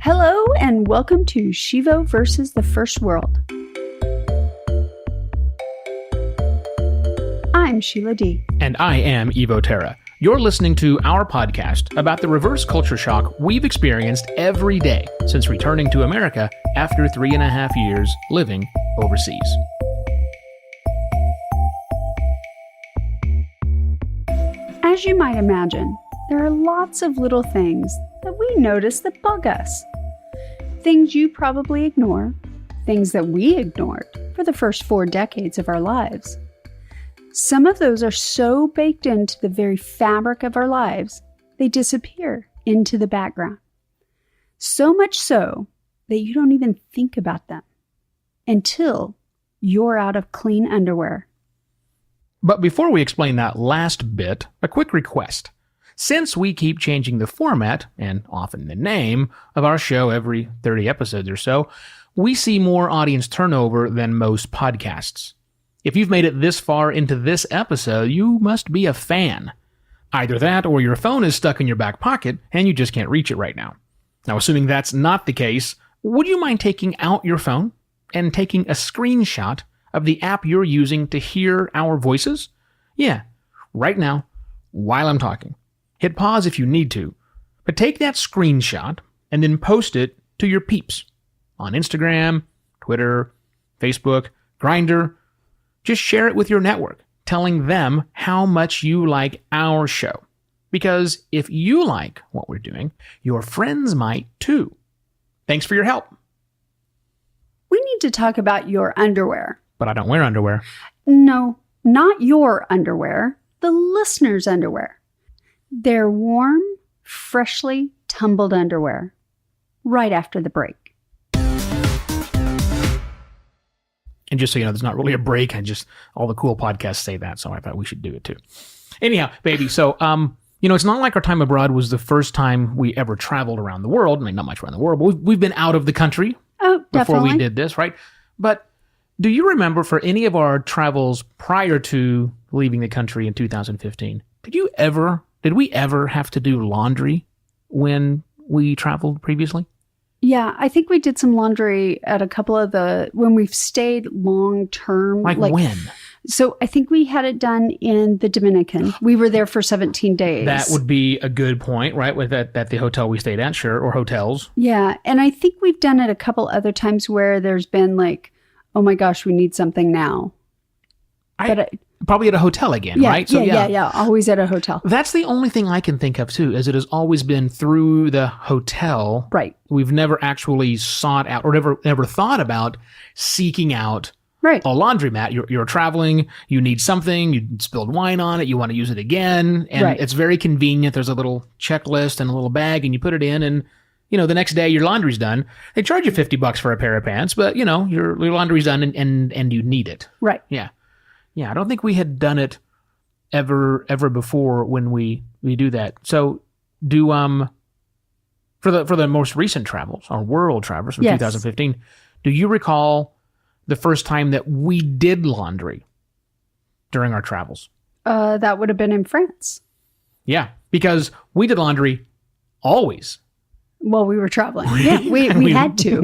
Hello and welcome to Shivo versus the First World. I'm Sheila D. And I am Evo Terra. You're listening to our podcast about the reverse culture shock we've experienced every day since returning to America after 3.5 years living overseas. As you might imagine, there are lots of little things that we notice that bug us. Things you probably ignore, things that we ignored for the first 4 decades of our lives. Some of those are so baked into the very fabric of our lives, they disappear into the background. So much so that you don't even think about them until you're out of clean underwear. But before we explain that last bit, a quick request. Since we keep changing the format, and often the name, of our show every 30 episodes or so, we see more audience turnover than most podcasts. If you've made it this far into this episode, you must be a fan. Either that or your phone is stuck in your back pocket and you just can't reach it right now. Now, assuming that's not the case, would you mind taking out your phone and taking a screenshot of the app you're using to hear our voices? Yeah, right now, while I'm talking. Hit pause if you need to, but take that screenshot and then post it to your peeps on Instagram, Twitter, Facebook, Grindr. Just share it with your network, telling them how much you like our show. Because if you like what we're doing, your friends might too. Thanks for your help. We need to talk about your underwear. But I don't wear underwear. No, not your underwear, the listener's underwear. They're warm, freshly tumbled underwear. Right after the break. And just so you know, there's not really a break. All the cool podcasts say that, so I thought we should do it too. Anyhow, baby, so, it's not like our time abroad was the first time we ever traveled around the world. I mean, not much around the world, but we've been out of the country before we did this, right? But do you remember for any of our travels prior to leaving the country in 2015, did we ever have to do laundry when we traveled previously? Yeah, I think we did some laundry at a couple of when we've stayed long term. Like when? So I think we had it done in the Dominican. We were there for 17 days. That would be a good point, right? With at the hotel we stayed at, sure, or hotels. Yeah, and I think we've done it a couple other times where there's been like, oh my gosh, we need something now. Probably at a hotel again, right? So, yeah. Always at a hotel. That's the only thing I can think of, too, is it has always been through the hotel. Right. We've never actually sought out or never thought about seeking out a laundromat. You're traveling, you need something, you spilled wine on it, you want to use it again, and it's very convenient. There's a little checklist and a little bag, and you put it in, and the next day your laundry's done. They charge you $50 for a pair of pants, but, your laundry's done, and you need it. Right. Yeah. Yeah, I don't think we had done it ever before when we do that. So for the most recent travels, our world travels from 2015, do you recall the first time that we did laundry during our travels? That would have been in France. Yeah, because we did laundry always. Well, we were traveling. Yeah, we had to.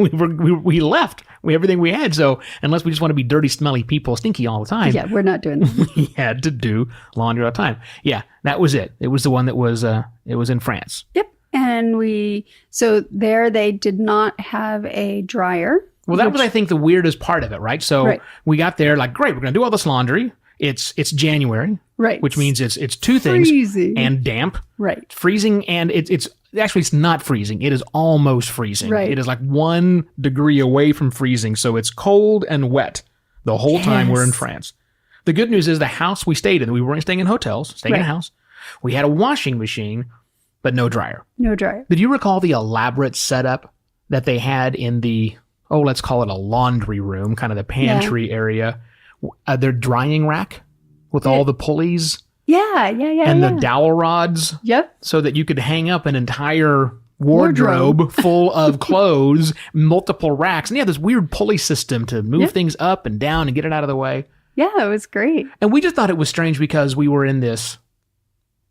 We left. Everything we had. So unless we just want to be dirty, smelly people, stinky all the time. Yeah, we're not doing that. We had to do laundry all the time. Yeah, that was it. It was the one that was, it was in France. Yep. And so there they did not have a dryer. Well, that was, I think, the weirdest part of it, right? So we got there like, great, we're going to do all this laundry. It's January. Right. Which means it's two things. Freezing. And damp. Right. Freezing, and it's not freezing. It is almost freezing. Right. It is like 1 degree away from freezing. So it's cold and wet the whole time we're in France. The good news is the house we stayed in, we weren't staying in hotels, staying in a house. We had a washing machine, but no dryer. No dryer. Did you recall the elaborate setup that they had in the, let's call it a laundry room, kind of the pantry area? Their drying rack with all the pulleys. Yeah. And the dowel rods. Yep. So that you could hang up an entire wardrobe full of clothes, multiple racks. And this weird pulley system to move things up and down and get it out of the way. Yeah, it was great. And we just thought it was strange because we were in this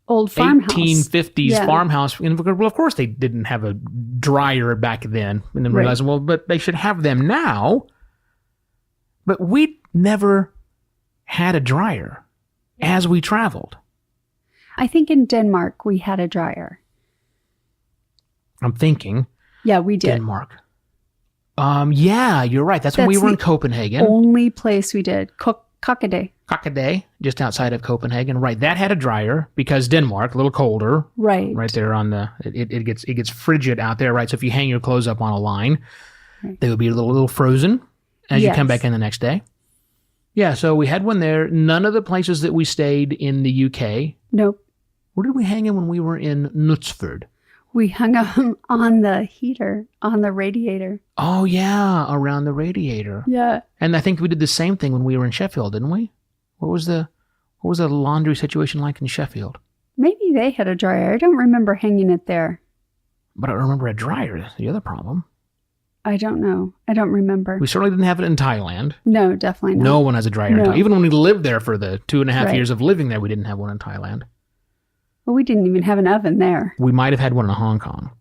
Old farmhouse. 1850s Yeah. farmhouse. And well, of course they didn't have a dryer back then. And then Right. realizing, well, but they should have them now. But we never had a dryer as we traveled. I think in Denmark we had a dryer. I'm thinking Yeah, we did. Denmark. Yeah, you're right. That's when we That's were in the Copenhagen. Only place we did. Kokkedé. Kokkedé, just outside of Copenhagen. Right, that had a dryer because Denmark, a little colder. Right. Right there on the it gets frigid out there, right? So if you hang your clothes up on a line, Right. they would be a little frozen as you come Yes. back in the next day. Yeah, so we had one there. None of the places that we stayed in the UK. Nope. Where did we hang in when we were in Knutsford? We hung them on the heater, on the radiator. Oh yeah, around the radiator. Yeah. And I think we did the same thing when we were in Sheffield, didn't we? What was the laundry situation like in Sheffield? Maybe they had a dryer. I don't remember hanging it there. But I don't remember a dryer. That's the other problem. I don't know. I don't remember. We certainly didn't have it in Thailand. No, definitely not. No one has a dryer in No. Thailand. Even when we lived there for the 2.5 Right. years of living there, we didn't have one in Thailand. Well, we didn't even have an oven there. We might have had one in Hong Kong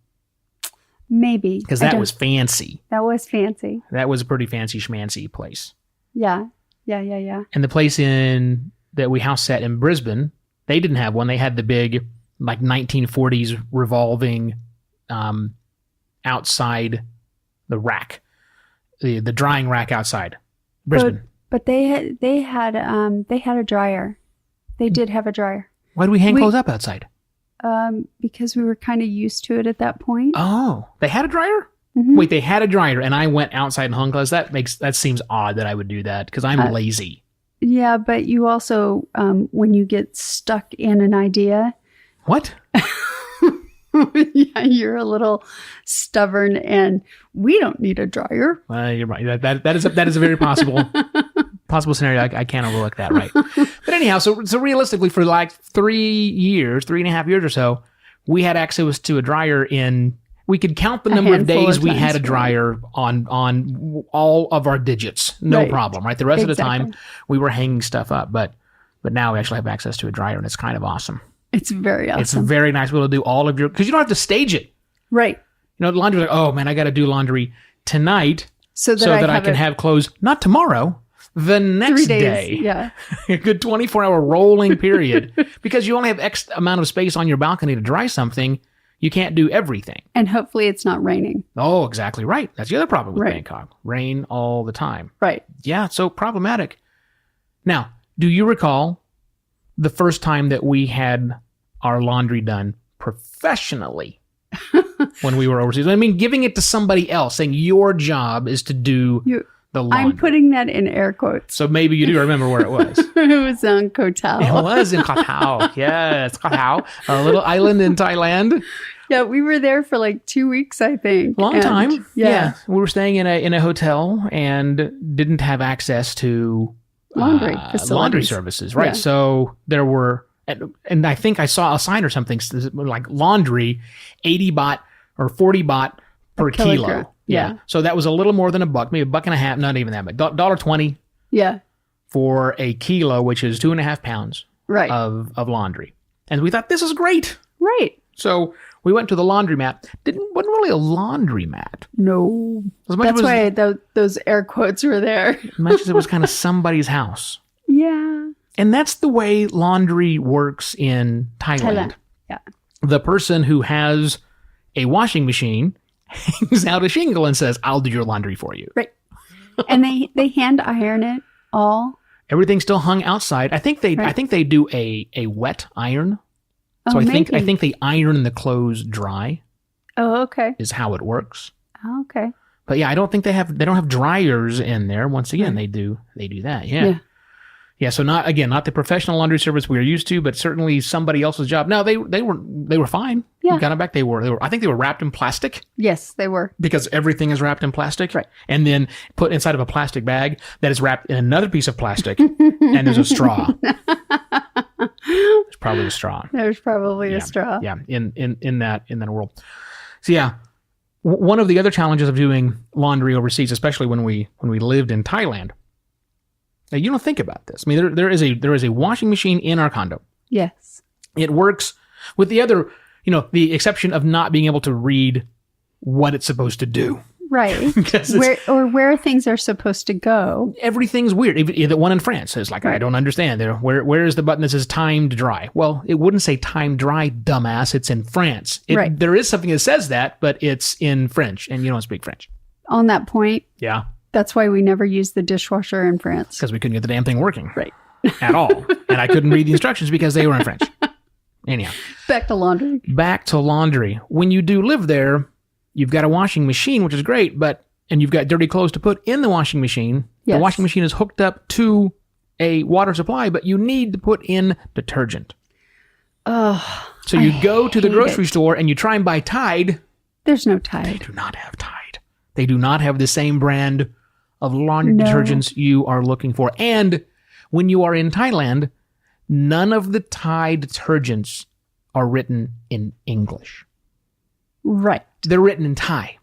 Maybe. because I that don't- was fancy. That was fancy. That was a pretty fancy schmancy place. Yeah. Yeah. And the place that we house sat in Brisbane, they didn't have one. They had the big, like 1940s revolving outside the rack, the drying rack outside Brisbane. But they had a dryer. They did have a dryer. Why do we hang we- clothes up outside? Because we were kind of used to it at that point. Oh, they had a dryer? Mhm. Wait, they had a dryer, and I went outside and hung clothes. That seems odd that I would do that because I'm lazy. Yeah, but you also, when you get stuck in an idea, What? yeah, you're a little stubborn, and we don't need a dryer. You're right. That is a very possible scenario. I can't overlook that. Right. But anyhow, so realistically, for like 3.5 years or so, we had access to a dryer in. We could count the A number of handful days of we times, had a right. dryer on all of our digits. No Right. problem. Right. The rest of the time, Exactly. we were hanging stuff up, but now we actually have access to a dryer, and it's kind of awesome. It's very awesome. It's very nice to be able to do all of your, because you don't have to stage it. Right. You know, laundry, like, oh man, I got to do laundry tonight So that, I can have clothes, not tomorrow, the 3 next days. day. Yeah. A good 24-hour rolling period. Because you only have X amount of space on your balcony to dry something, you can't do everything. And hopefully it's not raining. Oh, exactly right. That's the other problem with Right. Bangkok. Rain all the time. Right. Yeah, so problematic. Now, do you recall the first time that we had our laundry done professionally when we were overseas? I mean, giving it to somebody else, saying your job is to do the laundry. I'm putting that in air quotes. So maybe you do remember where it was. It was on Koh Tao. It was in Koh Tao. Yes, Koh Tao, a little island in Thailand. Yeah, we were there for like 2 weeks, I think. Long And, time. Yeah. We were staying in a hotel and didn't have access to Laundry laundry facilities. services. Right. Yeah. So there were, and I think I saw a sign or something like laundry, 80 baht or 40 baht per kilogram. kilo. Yeah. So that was a little more than a buck, maybe $1.50, not even that, but $1.20 Yeah. for a kilo, which is 2.5 pounds Right. of laundry. And we thought, this is great. Right. So we went to the laundromat. Wasn't really a laundromat. No. As much That's as, why those air quotes were there. as much as it was kind of somebody's house. Yeah. And that's the way laundry works in Thailand. Yeah. The person who has a washing machine hangs out a shingle and says, I'll do your laundry for you. Right. And they hand iron it all. Everything's still hung outside. I think they do a wet iron. So Oh, I maybe. think they iron the clothes dry Oh, okay. is how it works. Oh, okay. But yeah, I don't think they don't have dryers in there. Once again, they do that. Yeah. Yeah, so not the professional laundry service we are used to, but certainly somebody else's job. No, they were fine. Yeah. We got them back. They were I think they were wrapped in plastic Yes, they were. because everything is wrapped in plastic. Right. And then put inside of a plastic bag that is wrapped in another piece of plastic and there's a straw. There's probably a straw. There's probably a straw. Yeah, in that world. So yeah, one of the other challenges of doing laundry overseas, especially when we lived in Thailand. Now, you don't think about this. I mean, there is a washing machine in our condo. Yes. It works with the other, the exception of not being able to read what it's supposed to do. Right. where things are supposed to go. Everything's weird. Even the one in France is like, right. I don't understand. Where is the button that says time to dry? Well, it wouldn't say time dry, dumbass. It's in France. Right. There is something that says that, but it's in French, and you don't speak French. On that point. Yeah. That's why we never used the dishwasher in France. Because we couldn't get the damn thing working. Right. At all. And I couldn't read the instructions because they were in French. Anyhow. Back to laundry. When you do live there, you've got a washing machine, which is great, and you've got dirty clothes to put in the washing machine. Yes. The washing machine is hooked up to a water supply, but you need to put in detergent. Oh, so you go to the grocery store and you try and buy Tide. There's no Tide. They do not have Tide. They do not have the same brand of laundry detergents you are looking for. And when you are in Thailand, none of the Tide detergents are written in English. Right. They're written in Thai.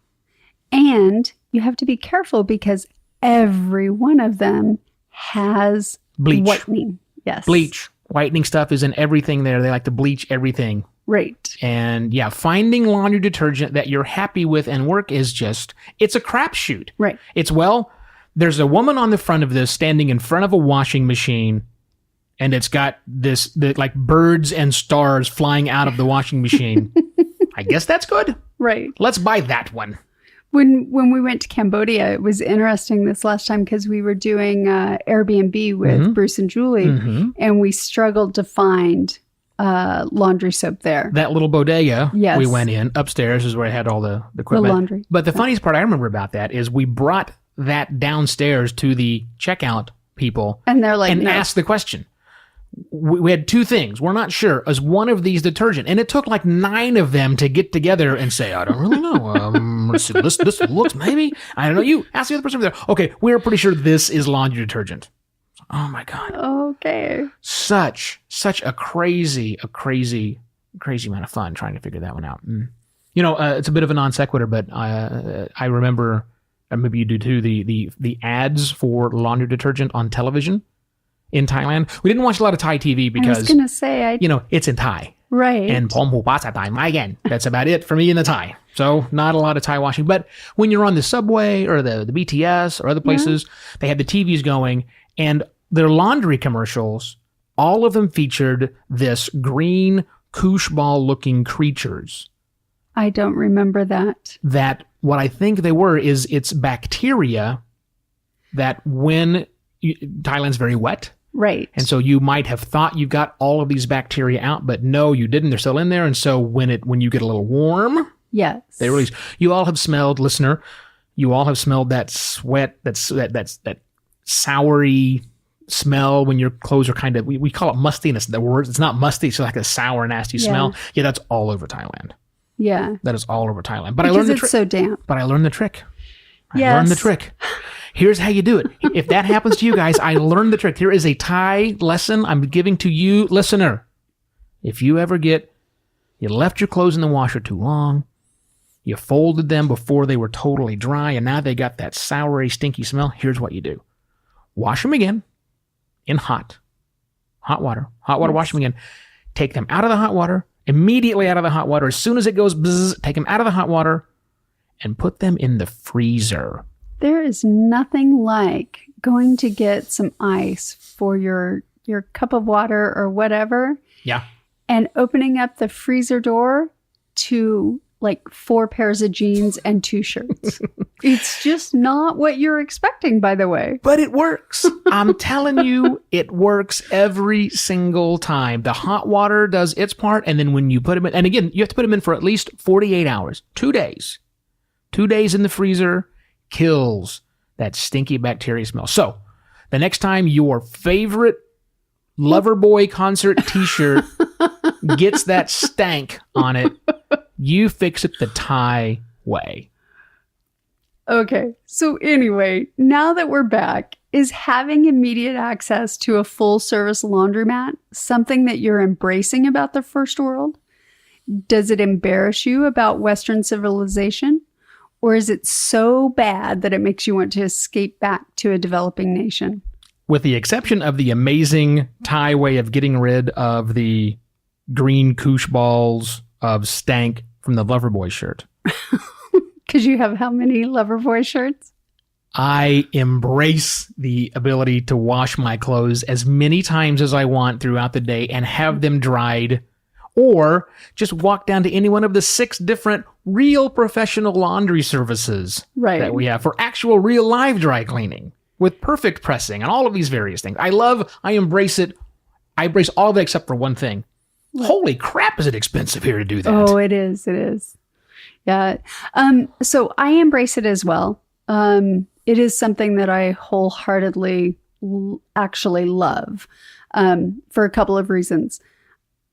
And you have to be careful because every one of them has bleach. Whitening. Yes. Bleach. Whitening stuff is in everything there. They like to bleach everything. Right. And yeah, finding laundry detergent that you're happy with and work is it's a crapshoot. Right. There's a woman on the front of this standing in front of a washing machine, and it's got like birds and stars flying out of the washing machine. I guess that's good. Right. Let's buy that one. When we went to Cambodia, it was interesting this last time because we were doing Airbnb with Bruce and Julie, and we struggled to find laundry soap there. That little bodega yes. we went in upstairs is where I had all the equipment. The laundry. But the funniest part I remember about that is we brought that downstairs to the checkout people, and they're like, and asked the question. We had two things. We're not sure. Is one of these detergent? And it took like 9 of them to get together and say, I don't really know. Let's see, this looks maybe. I don't know. You ask the other person over there. Okay, we're pretty sure this is laundry detergent. Oh my God. Okay. Such a crazy amount of fun trying to figure that one out. It's a bit of a non sequitur, but I remember, and maybe you do too, the ads for laundry detergent on television. In Thailand, we didn't watch a lot of Thai TV because I was gonna say, it's in Thai, right? And again, that's about it for me in the Thai. So not a lot of Thai watching. But when you're on the subway or the BTS or other places, they had the TVs going, and their laundry commercials, all of them featured this green koosh ball looking creatures. I don't remember that. That what I think they were is it's bacteria that when Thailand's very wet. Right. And so you might have thought you got all of these bacteria out, but no, you didn't. They're still in there. And so when you get a little warm, yes, they release. You all have smelled, listener, that sweat, that soury smell when your clothes are kind of, we call it mustiness. The word, it's not musty. It's like a sour, nasty smell. Yeah, that's all over Thailand. Yeah. That is all over Thailand. But because I learned the trick. It's so damp. But I learned the trick. Yes. I learned the trick. Here's how you do it. If that happens to you guys, I learned the trick. Here is a Thai lesson I'm giving to you, listener. If you ever you left your clothes in the washer too long, you folded them before they were totally dry, and now they got that soury, stinky smell, here's what you do. Wash them again in hot water. Hot water, wash them again. Take them out of the hot water, immediately out of the hot water. As soon as it goes bzzz, take them out of the hot water and put them in the freezer. There is nothing like going to get some ice for your cup of water or whatever. Yeah. And opening up the freezer door to like 4 pairs of jeans and 2 shirts. It's just not what you're expecting, by the way. But it works. I'm telling you, it works every single time. The hot water does its part. And then when you put them in, and again, you have to put them in for at least 48 hours, 2 days. 2 days in the freezer kills that stinky bacteria smell. So the next time your favorite Loverboy concert t-shirt gets that stank on it, you fix it the Thai way. Okay. So anyway, now that we're back, is having immediate access to a full service laundromat something that you're embracing about the first world? Does it embarrass you about Western civilization? Or is it so bad that it makes you want to escape back to a developing nation? With the exception of the amazing Thai way of getting rid of the green koosh balls of stank from the Loverboy shirt. Because you have how many Loverboy shirts? I embrace the ability to wash my clothes as many times as I want throughout the day and have them dried, or just walk down to any one of the 6 different real professional laundry services that we have for actual real live dry cleaning with perfect pressing and all of these various things. I embrace it. I embrace all of it except for one thing. What? Holy crap, is it expensive here to do that? Oh, it is. It is. Yeah. So I embrace it as well. It is something that I wholeheartedly actually love for a couple of reasons.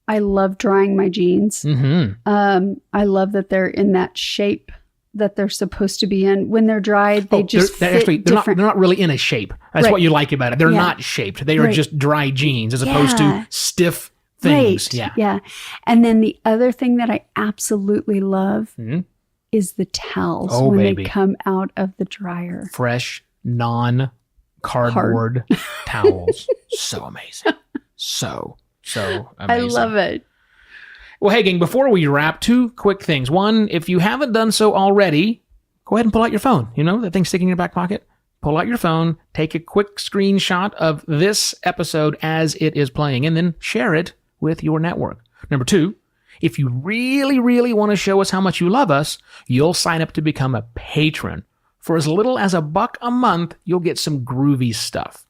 I love drying my jeans. Mm-hmm. I love that they're in that shape that they're supposed to be in. When they're dried, they they're not really in a shape. That's what you like about it. They're not shaped. They are just dry jeans as opposed to stiff things. Right. Yeah. And then the other thing that I absolutely love is the towels when they come out of the dryer. Fresh, non-cardboard towels. So amazing. So amazing. I love it. Well, hey, gang, before we wrap, 2 quick things. One, if you haven't done so already, go ahead and pull out your phone. You know, that thing sticking in your back pocket? Pull out your phone, take a quick screenshot of this episode as it is playing, and then share it with your network. Number 2, if you really, really want to show us how much you love us, you'll sign up to become a patron. For as little as $1 a month, you'll get some groovy stuff.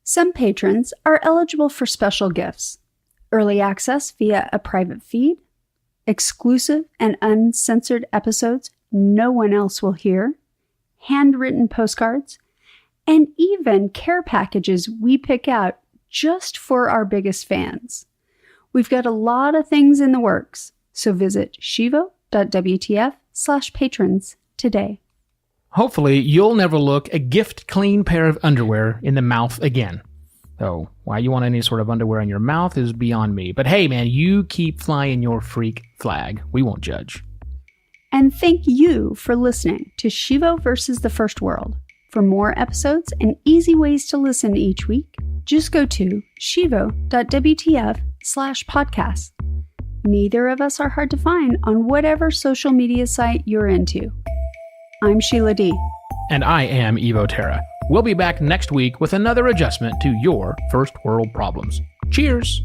Some patrons are eligible for special gifts. Early access via a private feed, exclusive and uncensored episodes no one else will hear, handwritten postcards, and even care packages we pick out just for our biggest fans. We've got a lot of things in the works, so visit shivo.wtf/patrons today. Hopefully, you'll never look a gift-clean pair of underwear in the mouth again. So, why you want any sort of underwear in your mouth is beyond me. But hey, man, you keep flying your freak flag. We won't judge. And thank you for listening to Shivo versus the First World. For more episodes and easy ways to listen each week, just go to shivo.wtf/podcast. Neither of us are hard to find on whatever social media site you're into. I'm Sheila D. And I am Evo Terra. We'll be back next week with another adjustment to your first world problems. Cheers!